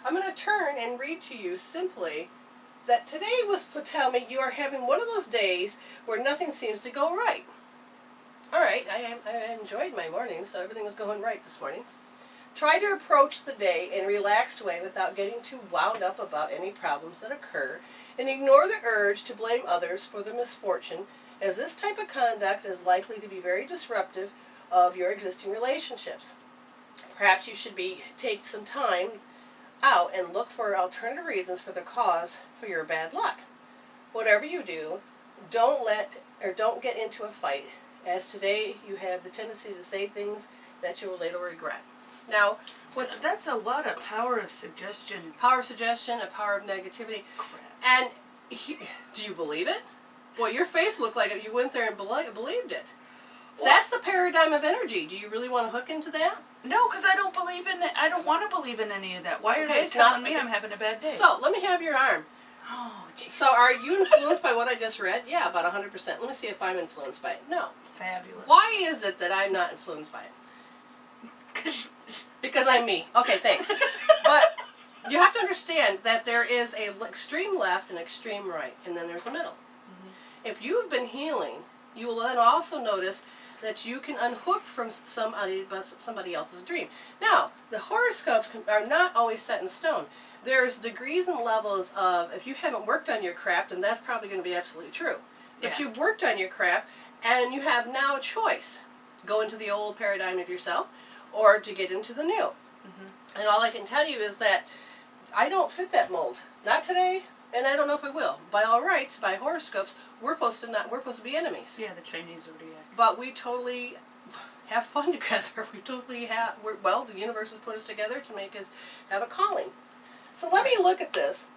I'm going to turn and read to you simply that today would tell me you are having one of those days where nothing seems to go right. All right, I enjoyed my morning, so everything was going right this morning. Try to approach the day in a relaxed way without getting too wound up about any problems that occur, and ignore the urge to blame others for the misfortune, as this type of conduct is likely to be very disruptive of your existing relationships. Perhaps you should take some time out and look for alternative reasons for the cause for your bad luck. Whatever you do, don't get into a fight, as today you have the tendency to say things that you will later regret. Now, that's a lot of power of suggestion. Power of suggestion, a power of negativity. Crap. And do you believe it? Boy, your face looked like you went there and believed it. So that's the paradigm of energy. Do you really want to hook into that? No, because I don't believe in it. I don't want to believe in any of that. Why are they telling me I'm having a bad day? So, let me have your arm. Oh, geez. So, are you influenced by what I just read? Yeah, about 100%. Let me see if I'm influenced by it. No. Fabulous. Why is it that I'm not influenced by it? Because I'm me. Okay, thanks. But you have to understand that there is an extreme left and extreme right, and then there's a middle. Mm-hmm. If you have been healing, you will then also notice that you can unhook from somebody else's dream. Now, the horoscopes are not always set in stone. There's degrees and levels of, if you haven't worked on your crap, then that's probably going to be absolutely true. But you've worked on your crap, and you have now a choice. Go into the old paradigm of yourself, or to get into the new. Mm-hmm. And all I can tell you is that I don't fit that mold. Not today, and I don't know if I will. By all rights, by horoscopes, we're supposed to be enemies. Yeah, the Chinese zodiac. But we totally have fun together. We totally the universe has put us together to make us have a calling. So let me look at this.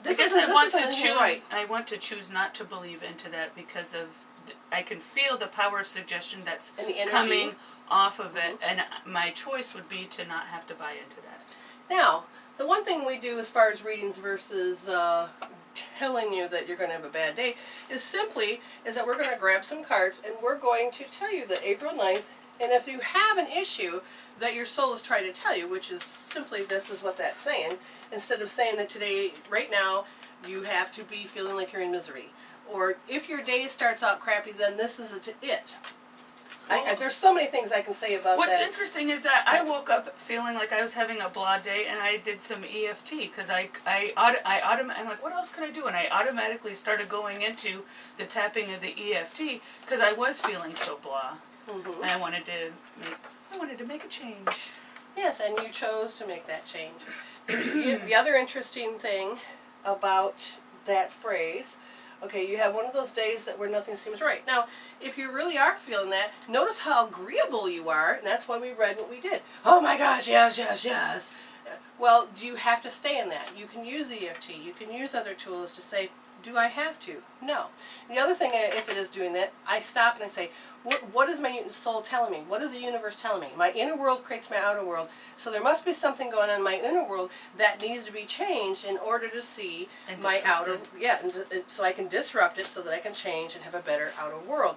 I want to choose not to believe into that because of I can feel the power of suggestion that's coming off of it, and my choice would be to not have to buy into that. Now, the one thing we do as far as readings versus telling you that you're going to have a bad day is that we're going to grab some cards and we're going to tell you that April 9th, and if you have an issue that your soul is trying to tell you, which is simply this is what that's saying, instead of saying that today, right now, you have to be feeling like you're in misery. Or if your day starts out crappy, then this is it. There's so many things I can say about that. What's interesting is that I woke up feeling like I was having a blah day, and I did some EFT because I'm like, what else can I do? And I automatically started going into the tapping of the EFT because I was feeling so blah, and I wanted to make a change. Yes, and you chose to make that change. The other interesting thing about that phrase. Okay, you have one of those days where nothing seems right. Now, if you really are feeling that, notice how agreeable you are, and that's why we read what we did. Oh my gosh, yes, yes, yes. Well, do you have to stay in that? You can use EFT. You can use other tools to say, do I have to? No. The other thing, if it is doing that, I stop and I say, what is my soul telling me? What is the universe telling me? My inner world creates my outer world. So there must be something going on in my inner world that needs to be changed in order to see my outer... Yeah, and so I can disrupt it so that I can change and have a better outer world.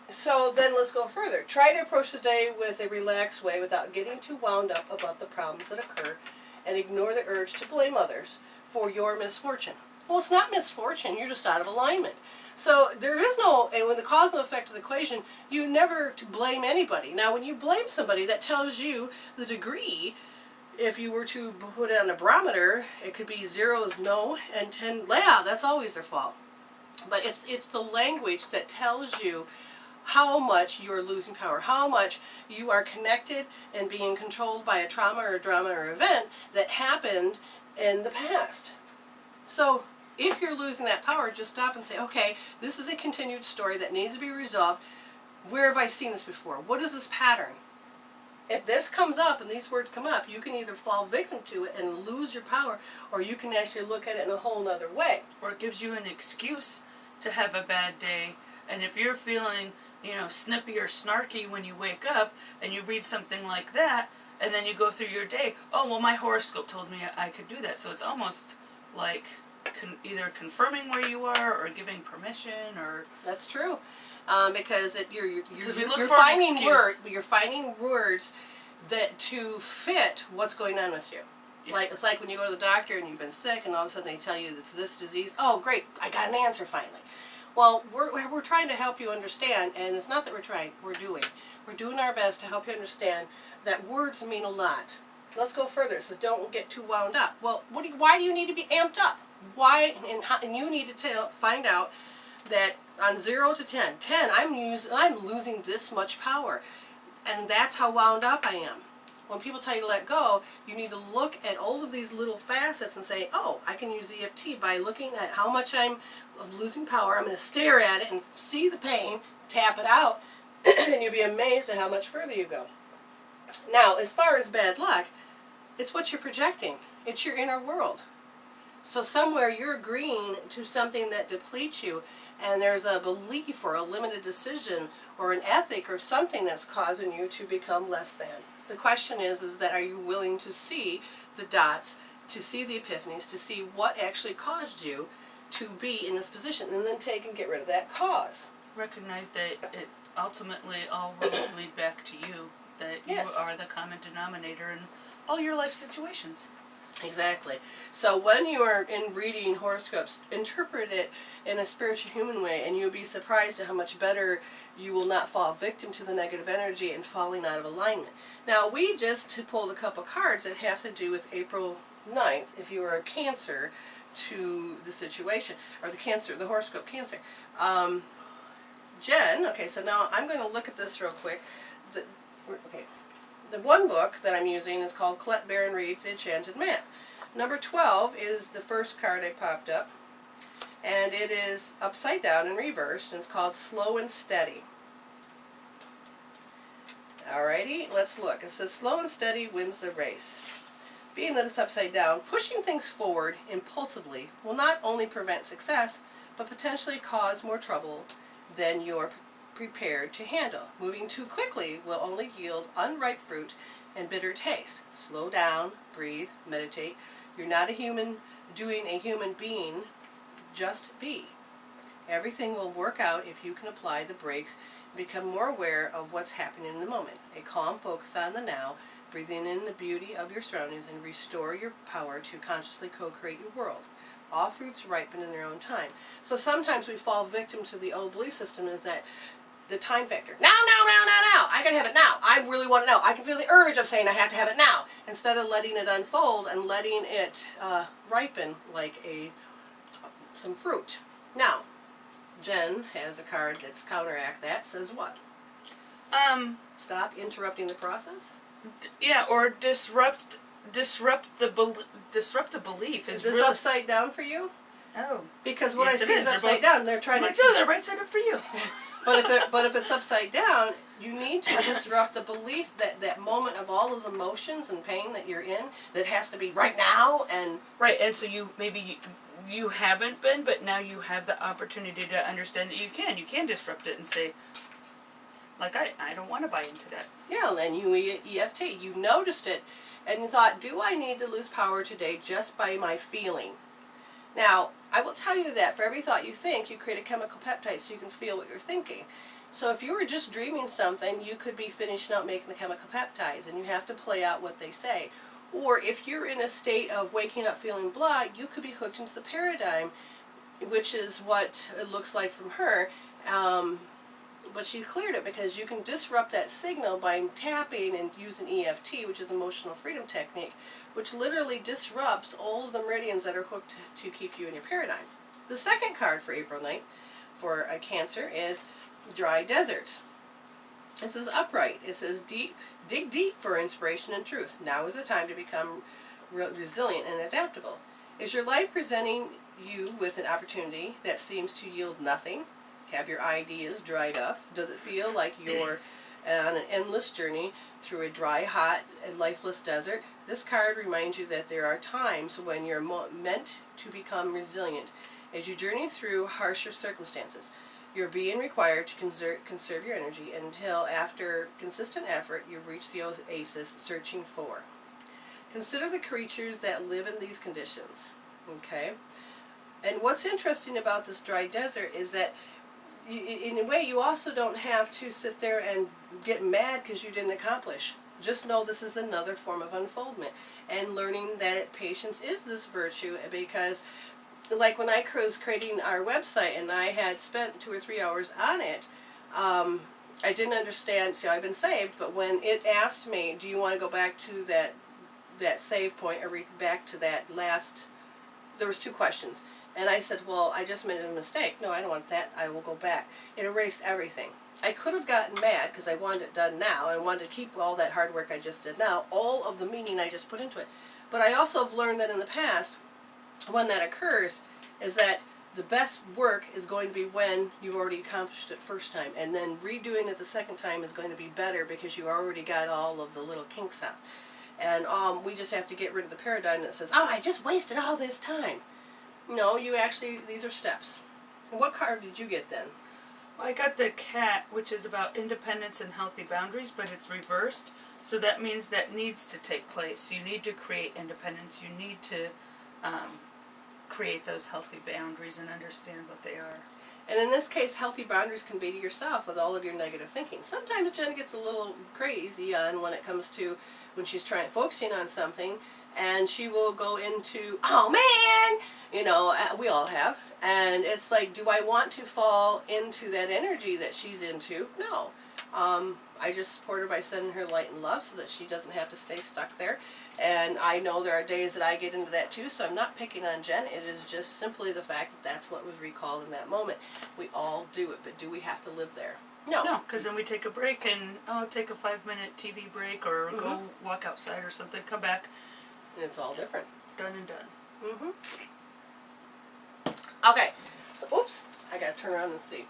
So then let's go further. Try to approach the day with a relaxed way without getting too wound up about the problems that occur, and ignore the urge to blame others for your misfortune. Well, it's not misfortune. You're just out of alignment. So there is no, and when the cause and effect of the equation, you never to blame anybody. Now, when you blame somebody, that tells you the degree. If you were to put it on a barometer, it could be 0 is no, and 10, yeah, that's always their fault. But it's the language that tells you how much you're losing power, how much you are connected and being controlled by a trauma or drama or event that happened in the past. So if you're losing that power, just stop and say, okay, this is a continued story that needs to be resolved. Where have I seen this before? What is this pattern? If this comes up and these words come up, you can either fall victim to it and lose your power, or you can actually look at it in a whole other way. Or it gives you an excuse to have a bad day. And if you're feeling, snippy or snarky when you wake up and you read something like that, and then you go through your day, oh, well, my horoscope told me I could do that. So it's almost like either confirming where you are or giving permission, or... That's true. Because you're finding words that to fit what's going on with you. Yeah. Like it's like when you go to the doctor and you've been sick, and all of a sudden they tell you it's this disease. Oh, great! I got an answer finally. Well, we're trying to help you understand, and it's not that we're trying. We're doing our best to help you understand that words mean a lot. Let's go further. It says don't get too wound up. Well, why do you need to be amped up? Why? And you need to find out that on 0 to 10, I'm losing this much power, and that's how wound up I am. When people tell you to let go, you need to look at all of these little facets and say, oh, I can use EFT by looking at how much I'm losing power. I'm going to stare at it and see the pain, tap it out, and you'll be amazed at how much further you go. Now, as far as bad luck, it's what you're projecting. It's your inner world. So somewhere you're agreeing to something that depletes you, and there's a belief or a limited decision or an ethic or something that's causing you to become less than. The question is that are you willing to see the dots, to see the epiphanies, to see what actually caused you to be in this position, and then take and get rid of that cause. Recognize that it's ultimately all roads lead back to you, that Yes. you are the common denominator in all your life situations. Exactly. So when you are in reading horoscopes, interpret it in a spiritual human way, and you'll be surprised at how much better you will not fall victim to the negative energy and falling out of alignment. Now, we just pulled a couple cards that have to do with April 9th, if you are a Cancer, to the situation, or the horoscope Cancer. Jen, okay, so now I'm going to look at this real quick. The one book that I'm using is called Colette Baron Reed's The Enchanted Map. Number 12 is the first card I popped up, and it is upside down and reversed, and it's called Slow and Steady. Alrighty, let's look. It says slow and steady wins the race. Being that it's upside down, pushing things forward impulsively will not only prevent success, but potentially cause more trouble than you're prepared to handle. Moving too quickly will only yield unripe fruit and bitter taste. Slow down, breathe, meditate. You're not a human doing a human being, just be. Everything will work out if you can apply the brakes and become more aware of what's happening in the moment. A calm focus on the now, breathing in the beauty of your surroundings, and restore your power to consciously co-create your world. All fruits ripen in their own time. So sometimes we fall victim to the old belief system is that the time factor. Now. I gotta have it now. I really want to know. I can feel the urge of saying I have to have it now. Instead of letting it unfold and letting it ripen like some fruit. Now, Jen has a card that's counteract that. Says what? Stop interrupting the process? Yeah, or disrupt the belief. Is this really upside down for you? Oh. Because what Yes, I see is They're upside both- down. They're trying Like, to. no, they're right side up for you. But if it's upside down, you need to disrupt the belief that moment of all those emotions and pain that you're in, that has to be right now and Right, and so you haven't been, but now you have the opportunity to understand that you can disrupt it and say, like, I don't want to buy into that. yeah, then you EFT, you noticed it, and you thought, do I need to lose power today just by my feeling? Now, I will tell you that for every thought you think, you create a chemical peptide so you can feel what you're thinking. So if you were just dreaming something, you could be finishing up making the chemical peptides, and you have to play out what they say. Or if you're in a state of waking up feeling blah, you could be hooked into the paradigm, which is what it looks like from her. But she cleared it because you can disrupt that signal by tapping and using EFT, which is emotional freedom technique, which literally disrupts all of the meridians that are hooked to keep you in your paradigm. The second card for April 9th for a Cancer is Dry Deserts. It says upright. It says dig deep for inspiration and truth. Now is the time to become resilient and adaptable. Is your life presenting you with an opportunity that seems to yield nothing? Have your ideas dried up? Does it feel like you're on an endless journey through a dry, hot, and lifeless desert? This card reminds you that there are times when you're meant to become resilient as you journey through harsher circumstances. You're being required to conserve your energy until, after consistent effort, you reach the oasis searching for. Consider the creatures that live in these conditions. Okay? And what's interesting about this dry desert is that in a way, you also don't have to sit there and get mad because you didn't accomplish. Just know this is another form of unfoldment, and learning that patience is this virtue, because like when I was creating our website and I had spent 2 or 3 hours on it, I didn't understand. See, I've been saved, but when it asked me, do you want to go back to that save point, or back to that last, there was 2 questions. And I said, well, I just made a mistake. No, I don't want that. I will go back. It erased everything. I could have gotten mad because I wanted it done now and wanted to keep all that hard work I just did now, all of the meaning I just put into it. But I also have learned that in the past, when that occurs, is that the best work is going to be when you already accomplished it first time, and then redoing it the second time is going to be better because you already got all of the little kinks out. And we just have to get rid of the paradigm that says, oh, I just wasted all this time. No, you actually, these are steps. What card did you get then? Well, I got the cat, which is about independence and healthy boundaries, but it's reversed. So that means that needs to take place. You need to create independence. You need to create those healthy boundaries and understand what they are. And in this case, healthy boundaries can be to yourself with all of your negative thinking. Sometimes Jen gets a little crazy on when it comes to when she's focusing on something, and she will go into, oh man, you know, we all have. And it's like, do I want to fall into that energy that she's into? No. I just support her by sending her light and love so that she doesn't have to stay stuck there. And I know there are days that I get into that too, so I'm not picking on Jen. It is just simply the fact that that's what was recalled in that moment. We all do it, but do we have to live there? No. No, because then we take a break and take a 5-minute TV break or go walk outside or something, come back. And it's all different. Done and done. Okay, so oops, I gotta turn around and see.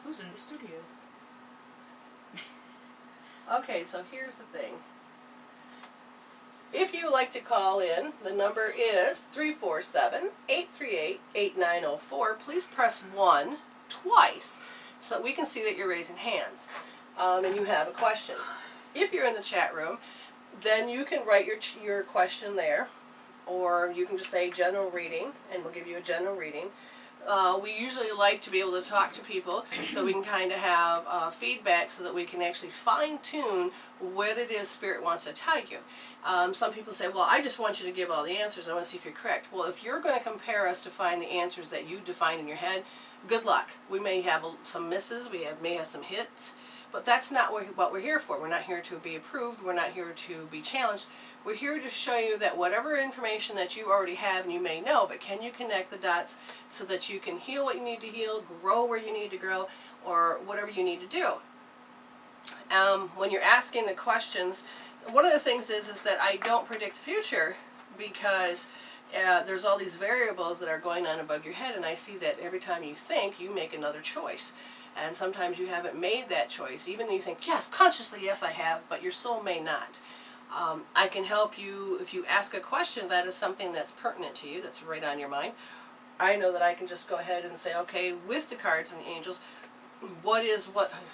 Who's in the studio? Okay, so here's the thing. If you would like to call in, the number is 347-838-8904. Please press 1 twice so that we can see that you're raising hands and you have a question. If you're in the chat room, then you can write your question there, or you can just say general reading, and we'll give you a general reading. We usually like to be able to talk to people so we can kind of have feedback so that we can actually fine-tune what it is Spirit wants to tell you. Some people say, well, I just want you to give all the answers. I want to see if you're correct. Well, if you're going to compare us to find the answers that you define in your head, good luck. We may have some misses, may have some hits, but that's not what we're here for. We're not here to be approved. We're not here to be challenged. We're here to show you that whatever information that you already have and you may know, but can you connect the dots so that you can heal what you need to heal, grow where you need to grow, or whatever you need to do. When you're asking the questions, one of the things is that I don't predict the future because there's all these variables that are going on above your head, and I see that every time you think, you make another choice. And sometimes you haven't made that choice. Even though you think, yes, consciously, yes, I have, but your soul may not. I can help you if you ask a question that is something that's pertinent to you, that's right on your mind. I know that I can just go ahead and say, okay, with the cards and the angels, what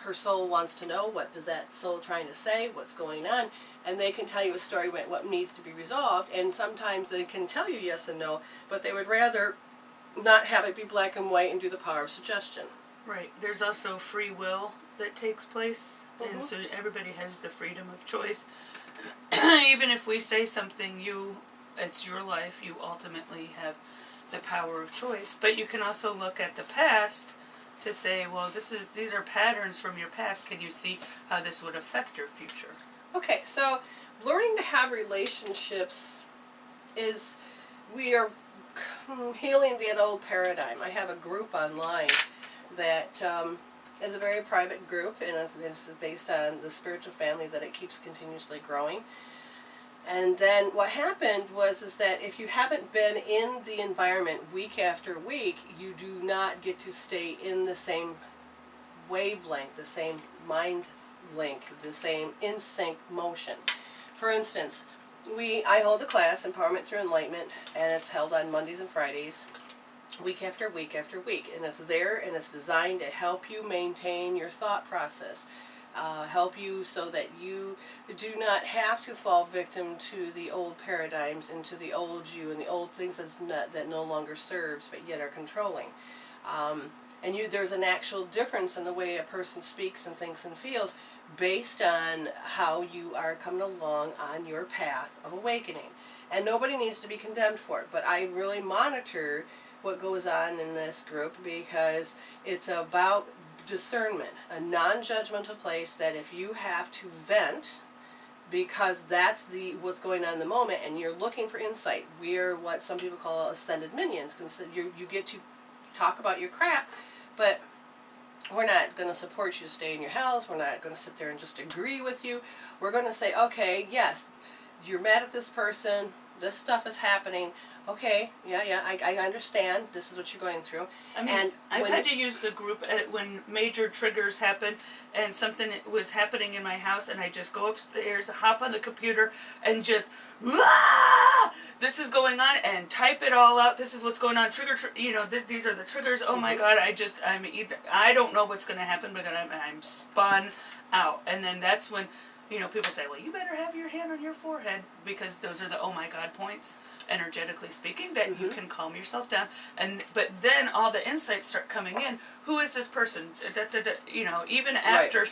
her soul wants to know, what does that soul trying to say, what's going on, and they can tell you a story about what needs to be resolved, and sometimes they can tell you yes and no, but they would rather not have it be black and white and do the power of suggestion. Right. There's also free will that takes place, and so everybody has the freedom of choice. Even if we say something, it's your life, you ultimately have the power of choice. But you can also look at the past to say, well, these are patterns from your past. Can you see how this would affect your future? Okay, so learning to have relationships we are healing the old paradigm. I have a group online that is a very private group, and it's based on the spiritual family that it keeps continuously growing. And then what happened was that if you haven't been in the environment week after week, you do not get to stay in the same wavelength, the same mind link, the same in-sync motion. For instance, I hold a class, Empowerment Through Enlightenment, and it's held on Mondays and Fridays, week after week after week. And it's there, and it's designed to help you maintain your thought process. Help you so that you do not have to fall victim to the old paradigms and to the old you and the old things that no longer serves but yet are controlling. and there's an actual difference in the way a person speaks and thinks and feels based on how you are coming along on your path of awakening. And nobody needs to be condemned for it, but I really monitor what goes on in this group because it's about discernment, a non-judgmental place that if you have to vent because that's what's going on in the moment and you're looking for insight, we're what some people call ascended minions. You get to talk about your crap, but we're not going to support you to stay in your house. We're not going to sit there and just agree with you. We're going to say, okay, yes, you're mad at this person. This stuff is happening. Okay, yeah, I understand. This is what you're going through. I mean, and I've had to use the group when major triggers happen and something was happening in my house, and I just go upstairs, hop on the computer, and just, this is going on, and type it all out. This is what's going on. These are the triggers. Oh my God, I don't know what's going to happen, but I'm spun out. And then that's when, people say, well, you better have your hand on your forehead, because those are the oh my God points, energetically speaking, that you can calm yourself down. But then all the insights start coming in. Who is this person? Even after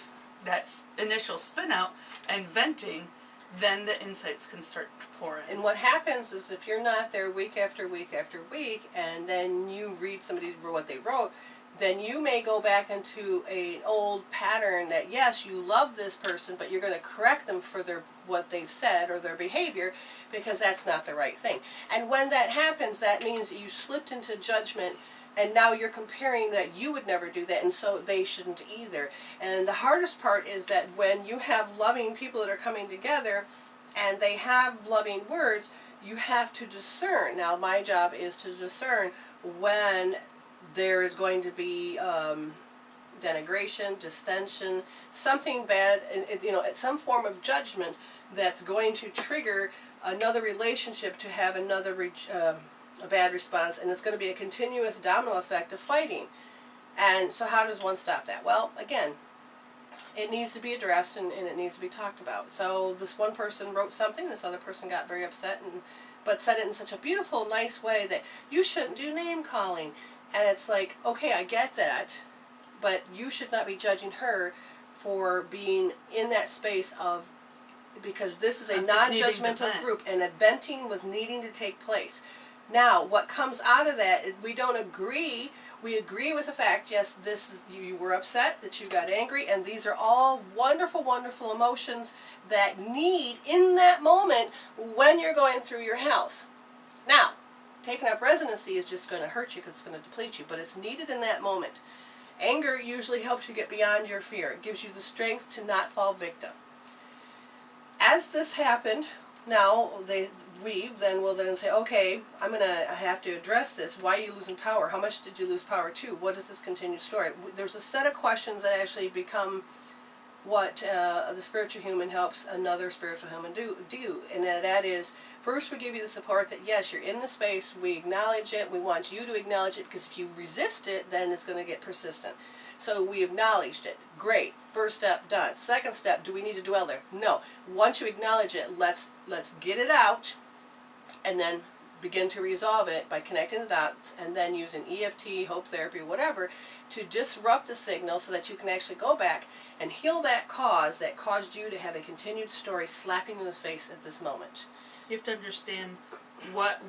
that initial spin out and venting, then the insights can start to pour in. And what happens is if you're not there week after week after week, and then you read what they wrote, then you may go back into an old pattern that, yes, you love this person, but you're going to correct them for what they've said or their behavior, because that's not the right thing. And when that happens, that means you slipped into judgment, and now you're comparing that you would never do that, and so they shouldn't either. And the hardest part is that when you have loving people that are coming together, and they have loving words, you have to discern. Now, my job is to discern when there is going to be denigration, distension, something bad, some form of judgment that's going to trigger another relationship to have a bad response, and it's going to be a continuous domino effect of fighting. And so how does one stop that? Well, again, it needs to be addressed and it needs to be talked about. So this one person wrote something, this other person got very upset, but said it in such a beautiful, nice way that you shouldn't do name calling. And it's like, okay, I get that, but you should not be judging her for being in that space because this is a non-judgmental group, and a venting was needing to take place. Now, what comes out of that, we don't agree. We agree with the fact, yes, you were upset, that you got angry, and these are all wonderful, wonderful emotions that need in that moment when you're going through your house. Now, taking up residency is just going to hurt you because it's going to deplete you, but it's needed in that moment. Anger usually helps you get beyond your fear. It gives you the strength to not fall victim. As this happened, now we will then say, okay, I have to address this. Why are you losing power? How much did you lose power to? What is this continued story? There's a set of questions that actually become what the spiritual human helps another spiritual human do, and that is, first we give you the support that yes, you're in the space, we acknowledge it, we want you to acknowledge it, because if you resist it, then it's going to get persistent. So we acknowledged it. Great. First step done. Second step, do we need to dwell there? No. Once you acknowledge it, let's get it out, and then begin to resolve it by connecting the dots, and then using EFT, hope therapy, whatever, to disrupt the signal so that you can actually go back and heal that cause that caused you to have a continued story slapping in the face at this moment. You have to understand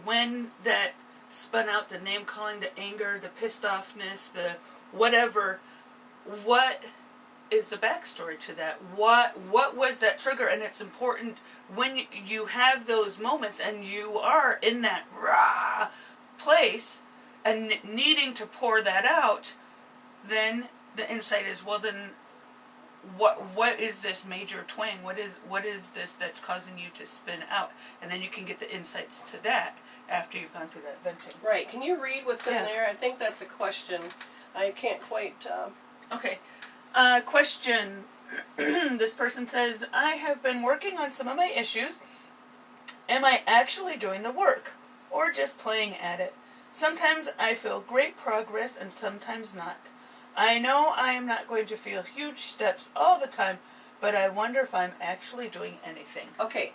when that spun out, the name calling, the anger, the pissed offness, the whatever, what is the backstory to that? What was that trigger? And it's important when you have those moments and you are in that raw place and needing to pour that out, then the insight is, well, then what is this major twang? What is this that's causing you to spin out? And then you can get the insights to that after you've gone through that venting. Right. Can you read what's in there? I think that's a question. I can't quite... Okay. Question. This person says, I have been working on some of my issues. Am I actually doing the work? Or just playing at it? Sometimes I feel great progress and sometimes not. I know I am not going to feel huge steps all the time, but I wonder if I'm actually doing anything. Okay,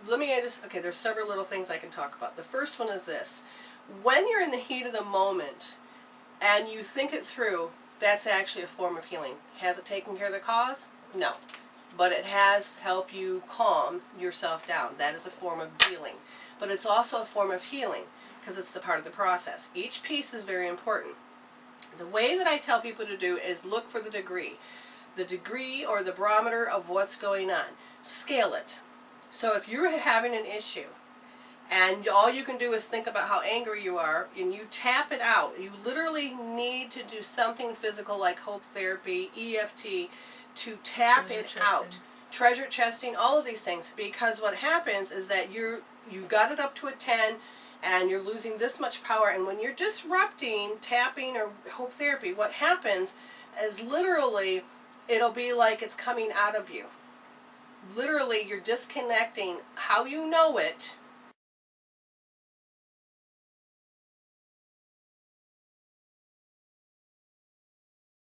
there's several little things I can talk about. The first one is this. When you're in the heat of the moment, and you think it through, that's actually a form of healing. Has it taken care of the cause? No. But it has helped you calm yourself down. That is a form of healing. But it's also a form of healing because it's the part of the process. Each piece is very important. The way that I tell people to do is look for the degree. The degree or the barometer of what's going on. Scale it. So if you're having an issue and all you can do is think about how angry you are and you tap it out, you literally need to do something physical like hope therapy, EFT, to tap it out. Treasure chesting, all of these things. Because what happens is that you got it up to a 10 and you're losing this much power, and when you're disrupting tapping or hope therapy, what happens is literally it'll be like it's coming out of you. Literally, you're disconnecting how you know it